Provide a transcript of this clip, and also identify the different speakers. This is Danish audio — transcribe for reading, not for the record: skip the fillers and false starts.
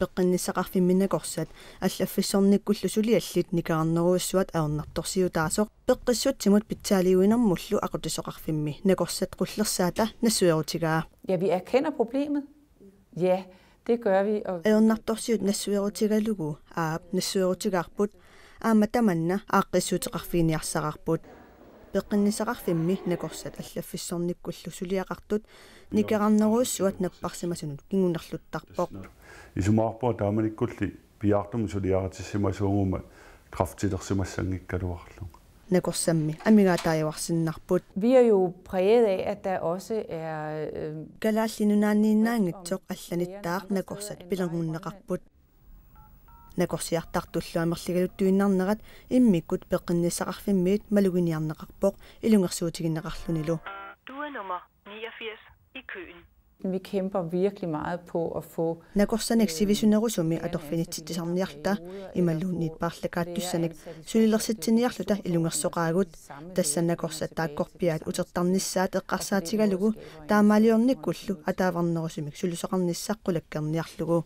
Speaker 1: peqqinnissaqarfimminakorsat аллаффиссорниккуллу сулиаллит никаарнеруассуат аернарторсиутаасоq peqqissuutsimut pitsaaliuinermullu aqutisoqarfimmi nakorsat qullерсаата нассуерутигаа.
Speaker 2: Ja, vi erkender problemet. Ja, det gør vi.
Speaker 1: Aernartorsiut nassуерутигалугу аап нассуерутигаарпут ааматаманна ааққиссуутеқарфиниарсақарпут peqqinnissaqarfimmi nakorsat аллаффиссорниккуллу сулиақартут никаарнеруассуат наппарсимасунут кингунерлуттарпоq
Speaker 3: исумаарпуа тааманиккулли пиаартум сулиаратиссимасуугума крафтилерсимассангиккалуарлу
Speaker 1: nakorsammi амигаатаажаварсиннарпут.
Speaker 2: Vi er jo præget af, at der også er
Speaker 1: галааллинунааннииннаангитсоq алланиттаақ накорсат пилангуннеқарпут накорсиартартуллуамерлигалуттуиннарнерат иммиккут peqqinnissaqarfimmiit малугиниарнеқарпоq илунгерсуутигиннеқарлунилу.
Speaker 4: Du er nummer 89 i køen.
Speaker 2: vi kæmper virkelig meget på at få
Speaker 1: Nakorsanek sivisunnerusumi atorfinitsittisarniarta imalluunniit paarlakaattussanik sulilersittiniarluta ilungersoqaagut tassanakorsattaakkorpiaat utertarnissaat eqqarsaatigalugu taamaaliornikkullu ataavarnerusumik sulusoqarnissaqqulakkerniarlugu